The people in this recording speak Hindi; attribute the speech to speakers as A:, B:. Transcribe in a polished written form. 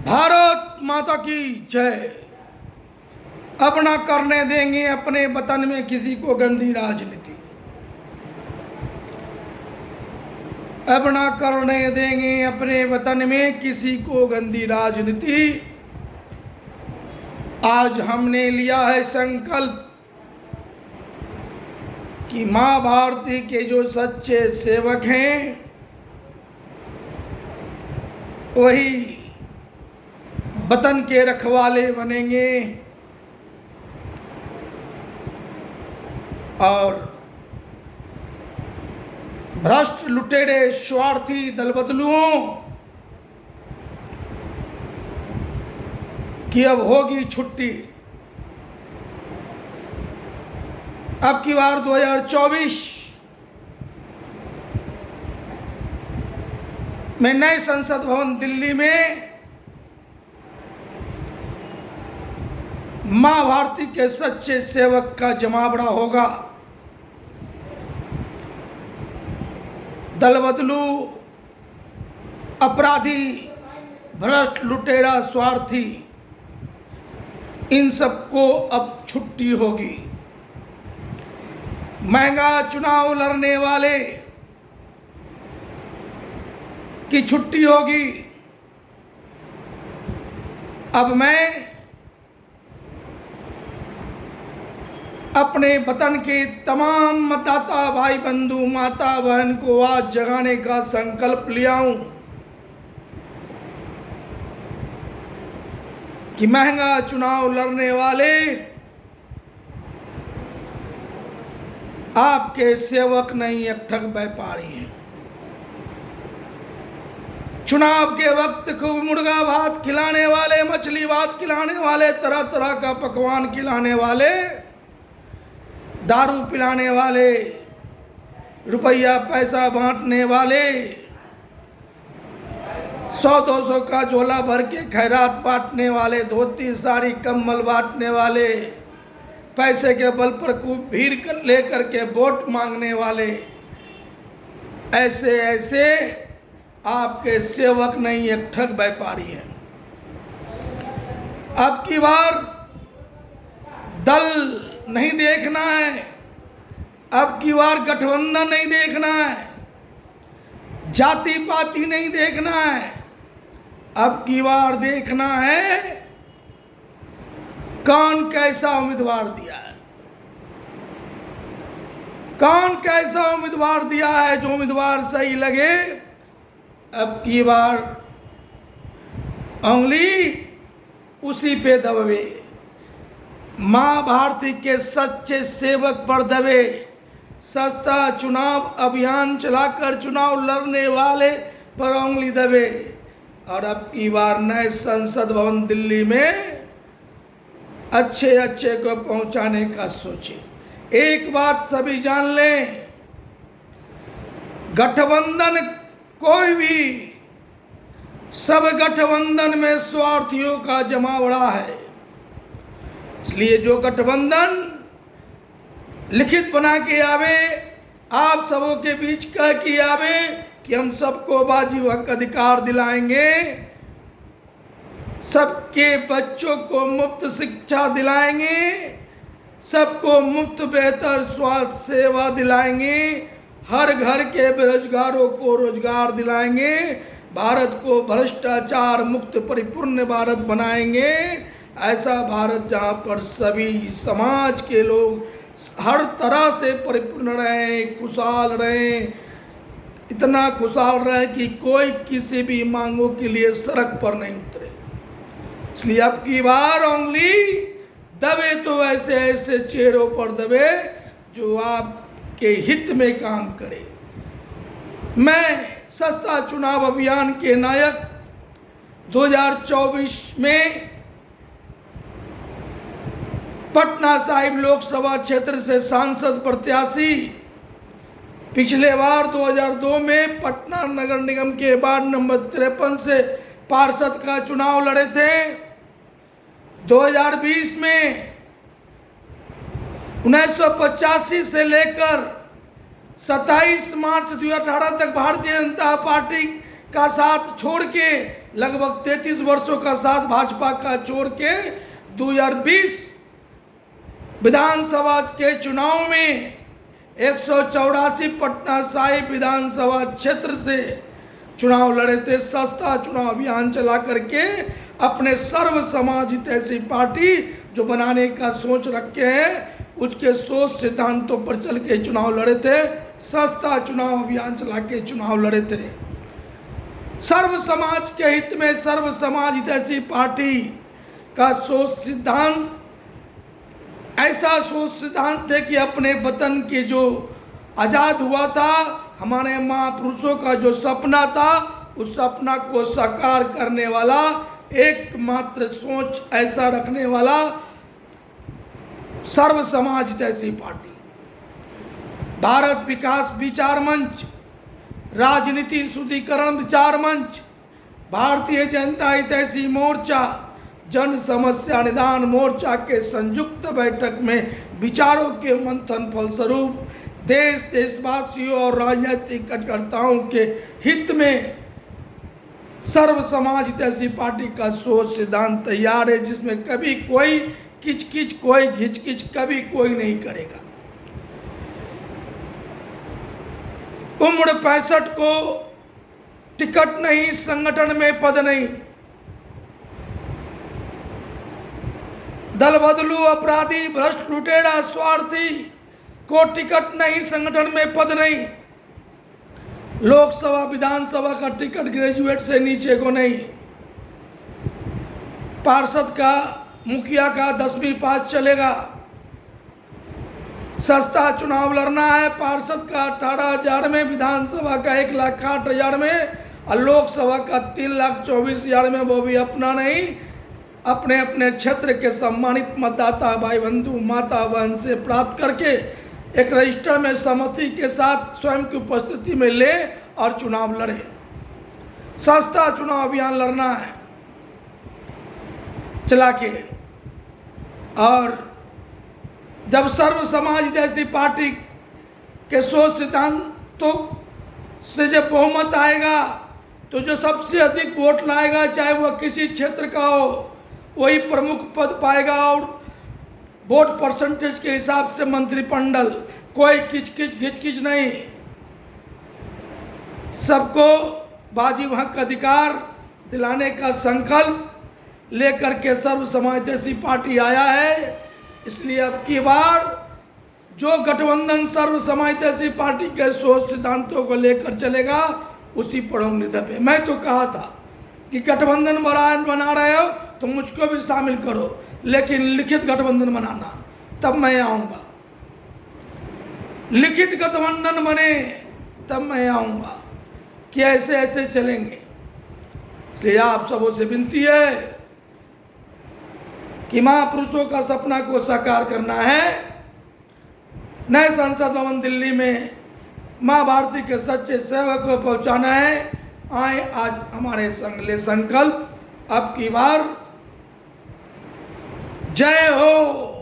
A: भारत माता की जय। अब ना करने देंगे अपने वतन में किसी को गंदी राजनीति। अब ना करने देंगे अपने वतन में किसी को गंदी राजनीति। आज हमने लिया है संकल्प कि मां भारती के जो सच्चे सेवक हैं वही वतन के रखवाले बनेंगे और भ्रष्ट लुटेरे स्वार्थी दलबदलुओं की अब होगी छुट्टी। अब की बार 2024 में नए संसद भवन दिल्ली में मां भारती के सच्चे सेवक का जमावड़ा होगा। दलबदलू, अपराधी, भ्रष्ट लुटेरा स्वार्थी, इन सबको अब छुट्टी होगी। महंगा चुनाव लड़ने वाले की छुट्टी होगी। अब मैं अपने वतन के तमाम मतदाता भाई बंधु माता बहन को आज जगाने का संकल्प लिया हूं कि महंगा चुनाव लड़ने वाले आपके सेवक नहीं, एक ठग व्यापारी हैं। चुनाव के वक्त खूब मुर्गा भात खिलाने वाले, मछली भात खिलाने वाले, तरह तरह का पकवान खिलाने वाले, दारू पिलाने वाले, रुपया पैसा बांटने वाले, 100-200 का झोला भर के खैरात बांटने वाले, धोती साड़ी कम्बल बांटने वाले, पैसे के बल पर खूब भीड़ लेकर के वोट मांगने वाले, ऐसे ऐसे आपके सेवक नहीं, एक ठग व्यापारी है। अब की बार दल नहीं देखना है, अब की बार गठबंधन नहीं देखना है, जाति पाति नहीं देखना है। अब की बार देखना है कौन कैसा उम्मीदवार दिया है, कौन कैसा उम्मीदवार दिया है। जो उम्मीदवार सही लगे अब की बार उंगली उसी पे दबे। मां भारती के सच्चे सेवक पर दबे। सस्ता चुनाव अभियान चलाकर चुनाव लड़ने वाले पर उंगली दबे। और अब की बार नए संसद भवन दिल्ली में अच्छे अच्छे को पहुंचाने का सोचे। एक बात सभी जान लें, गठबंधन कोई भी, सब गठबंधन में स्वार्थियों का जमावड़ा है। इसलिए जो गठबंधन लिखित बना के आवे, आप सबों के बीच कह के आवे कि हम सबको वाजिब हक अधिकार दिलाएंगे, सबके बच्चों को मुफ्त शिक्षा दिलाएंगे, सबको मुफ्त बेहतर स्वास्थ्य सेवा दिलाएंगे, हर घर के बेरोजगारों को रोजगार दिलाएंगे, भारत को भ्रष्टाचार मुक्त परिपूर्ण भारत बनाएंगे। ऐसा भारत जहाँ पर सभी समाज के लोग हर तरह से परिपूर्ण रहें, खुशहाल रहें, इतना खुशहाल रहे कि कोई किसी भी मांगों के लिए सड़क पर नहीं उतरे। इसलिए अब की बार उंगली दबे तो ऐसे ऐसे चेहरों पर दबे जो आपके हित में काम करे। मैं सस्ता चुनाव अभियान के नायक 2024 में पटना साहिब लोकसभा क्षेत्र से सांसद प्रत्याशी, पिछले बार 2002 में पटना नगर निगम के वार्ड नंबर 53 से पार्षद का चुनाव लड़े थे। 2020 में 1985 से लेकर 27 मार्च 2018 तक भारतीय जनता पार्टी का साथ छोड़ के, लगभग 33 वर्षों का साथ भाजपा का छोड़ के 2020 विधानसभा के चुनाव में 184 पटना साहिब विधानसभा क्षेत्र से चुनाव लड़े थे। सस्ता चुनाव अभियान चला करके अपने सर्व समाज हितैषी पार्टी जो बनाने का सोच रखे हैं, उसके सोच सिद्धांतों पर चल के चुनाव लड़े थे। सस्ता चुनाव अभियान चला के चुनाव लड़े थे। सर्व समाज के हित में सर्व समाज हितैषी पार्टी का सोच सिद्धांत ऐसा सोच सिद्धांत है कि अपने वतन के जो आज़ाद हुआ था, हमारे महापुरुषों का जो सपना था, उस सपना को साकार करने वाला एकमात्र सोच ऐसा रखने वाला सर्व समाज हितैषी पार्टी, भारत विकास विचार मंच, राजनीति शुद्धिकरण विचार मंच, भारतीय जनता हितैषी मोर्चा, जन समस्या निदान मोर्चा के संयुक्त बैठक में विचारों के मंथन फलस्वरूप देश देशवासियों और राजनीतिक कार्यकर्ताओं के हित में सर्व समाज हितैषी पार्टी का सोच सिद्धांत तैयार है, जिसमें कभी कोई किचकिच, कोई घिचकिच कभी कोई नहीं करेगा। उम्र 65 को टिकट नहीं, संगठन में पद नहीं, दल बदलू, अपराधी, भ्रष्ट, लुटेरा, स्वार्थी को टिकट नहीं, संगठन में पद नहीं। लोकसभा विधानसभा का टिकट ग्रेजुएट से नीचे को नहीं। पार्षद का, मुखिया का 10वीं पास चलेगा। सस्ता चुनाव लड़ना है। पार्षद का 18,000 में, विधानसभा का 1,60,000 में और लोकसभा का 3,24,000 में, वो भी अपना नहीं, अपने अपने क्षेत्र के सम्मानित मतदाता भाई बंधु माता बहन से प्राप्त करके एक रजिस्टर में सहमति के साथ स्वयं की उपस्थिति में ले और चुनाव लड़े। सस्ता चुनाव अभियान लड़ना है चला के। और जब सर्व समाज जैसी पार्टी के सोच सिद्धांतों से जब बहुमत आएगा, तो जो सबसे अधिक वोट लाएगा, चाहे वह किसी क्षेत्र का हो, वही प्रमुख पद पाएगा। और वोट परसेंटेज के हिसाब से मंत्रिमंडल, कोई किचकिच घिचकिच नहीं, सबको वाजिब हक अधिकार दिलाने का संकल्प लेकर के सर्व समाज जैसी पार्टी आया है। इसलिए अब की बार जो गठबंधन सर्व समाज जैसी पार्टी के सोच सिद्धांतों को लेकर चलेगा, उसी पर उंगली दबे। मैं तो कहा था कि गठबंधन बना रहे हो तो मुझको भी शामिल करो, लेकिन लिखित गठबंधन बनाना, तब मैं आऊँगा। लिखित गठबंधन बने तब मैं आऊँगा कि ऐसे ऐसे चलेंगे। इसलिए आप सबों से विनती है कि महापुरुषों का सपना को साकार करना है। नए संसद भवन दिल्ली में माँ भारती के सच्चे सेवक को पहुँचाना है। आए आज हमारे संग ले संकल्प, अब की बार जय हो।